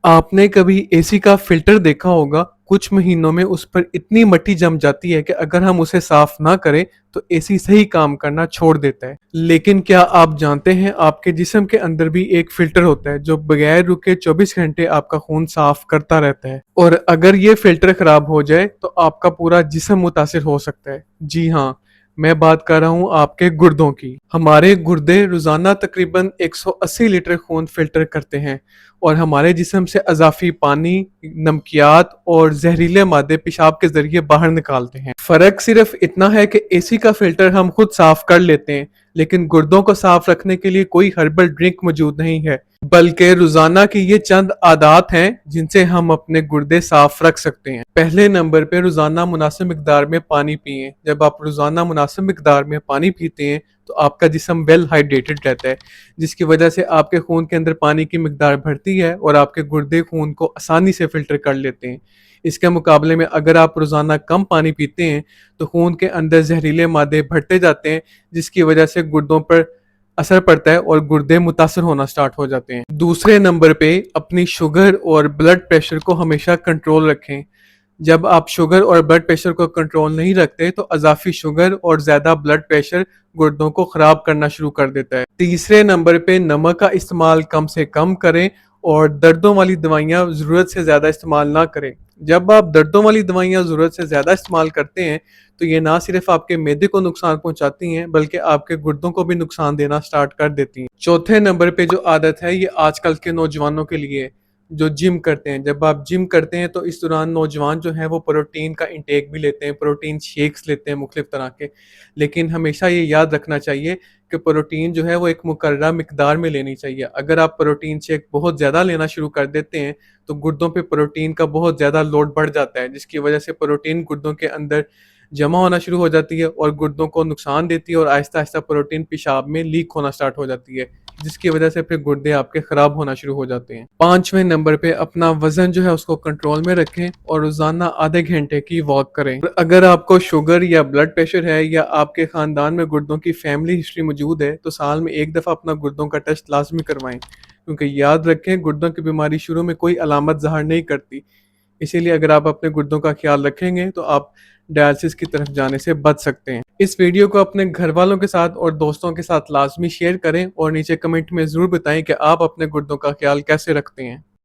آپ نے کبھی اے سی کا فلٹر دیکھا ہوگا؟ کچھ مہینوں میں اس پر اتنی مٹی جم جاتی ہے کہ اگر ہم اسے صاف نہ کریں تو اے سی صحیح کام کرنا چھوڑ دیتا ہے۔ لیکن کیا آپ جانتے ہیں آپ کے جسم کے اندر بھی ایک فلٹر ہوتا ہے جو بغیر رکے 24 گھنٹے آپ کا خون صاف کرتا رہتا ہے، اور اگر یہ فلٹر خراب ہو جائے تو آپ کا پورا جسم متاثر ہو سکتا ہے۔ جی ہاں، میں بات کر رہا ہوں آپ کے گردوں کی۔ ہمارے گردے روزانہ تقریباً 180 لیٹر خون فلٹر کرتے ہیں اور ہمارے جسم سے اضافی پانی، نمکیات اور زہریلے مادے پیشاب کے ذریعے باہر نکالتے ہیں۔ فرق صرف اتنا ہے کہ اے سی کا فلٹر ہم خود صاف کر لیتے ہیں، لیکن گردوں کو صاف رکھنے کے لیے کوئی ہربل ڈرنک موجود نہیں ہے، بلکہ روزانہ کی یہ چند عادات ہیں جن سے ہم اپنے گردے صاف رکھ سکتے ہیں۔ پہلے نمبر پہ روزانہ مناسب مقدار میں پانی پئیں۔ جب آپ روزانہ مناسب مقدار میں پانی پیتے ہیں تو آپ کا جسم ویل ہائیڈریٹڈ رہتا ہے، جس کی وجہ سے آپ کے خون کے اندر پانی کی مقدار بڑھتی ہے اور آپ کے گردے خون کو آسانی سے فلٹر کر لیتے ہیں۔ اس کے مقابلے میں اگر آپ روزانہ کم پانی پیتے ہیں تو خون کے اندر زہریلے مادے بڑھتے جاتے ہیں، جس کی وجہ سے گردوں پر اثر پڑتا ہے اور گردے متاثر ہونا سٹارٹ ہو جاتے ہیں۔ دوسرے نمبر پہ اپنی شوگر اور بلڈ پریشر کو ہمیشہ کنٹرول رکھیں۔ جب آپ شوگر اور بلڈ پریشر کو کنٹرول نہیں رکھتے تو اضافی شوگر اور زیادہ بلڈ پریشر گردوں کو خراب کرنا شروع کر دیتا ہے۔ تیسرے نمبر پہ نمک کا استعمال کم سے کم کریں اور دردوں والی دوائیاں ضرورت سے زیادہ استعمال نہ کریں۔ جب آپ دردوں والی دوائیاں ضرورت سے زیادہ استعمال کرتے ہیں تو یہ نہ صرف آپ کے معدے کو نقصان پہنچاتی ہیں بلکہ آپ کے گردوں کو بھی نقصان دینا سٹارٹ کر دیتی ہیں۔ چوتھے نمبر پہ جو عادت ہے یہ آج کل کے نوجوانوں کے لیے ہے جو جم کرتے ہیں۔ جب آپ جم کرتے ہیں تو اس دوران نوجوان جو ہیں وہ پروٹین کا انٹیک بھی لیتے ہیں، پروٹین شیکس لیتے ہیں مختلف طرح کے، لیکن ہمیشہ یہ یاد رکھنا چاہیے کہ پروٹین جو ہے وہ ایک مقررہ مقدار میں لینی چاہیے۔ اگر آپ پروٹین شیک بہت زیادہ لینا شروع کر دیتے ہیں تو گردوں پہ پروٹین کا بہت زیادہ لوڈ بڑھ جاتا ہے، جس کی وجہ سے پروٹین گردوں کے اندر جمع ہونا شروع ہو جاتی ہے اور گردوں کو نقصان دیتی ہے اور آہستہ آہستہ پروٹین پیشاب میں لیک ہونا سٹارٹ ہو جاتی ہے، جس کی وجہ سے پھر گردے آپ کے خراب ہونا شروع ہو جاتے ہیں۔ پانچویں نمبر پہ اپنا وزن جو ہے اس کو کنٹرول میں رکھیں اور روزانہ آدھے گھنٹے کی واک کریں۔ اگر آپ کو شوگر یا بلڈ پریشر ہے یا آپ کے خاندان میں گردوں کی فیملی ہسٹری موجود ہے تو سال میں ایک دفعہ اپنا گردوں کا ٹیسٹ لازمی کروائیں، کیونکہ یاد رکھیں گردوں کی بیماری شروع میں کوئی علامت ظاہر نہیں کرتی، اسی لیے اگر آپ اپنے گردوں کا خیال رکھیں گے تو آپ ڈائلسس کی طرف جانے سے بچ سکتے ہیں۔ اس ویڈیو کو اپنے گھر والوں کے ساتھ اور دوستوں کے ساتھ لازمی شیئر کریں اور نیچے کمنٹ میں ضرور بتائیں کہ آپ اپنے گردوں کا خیال کیسے رکھتے ہیں۔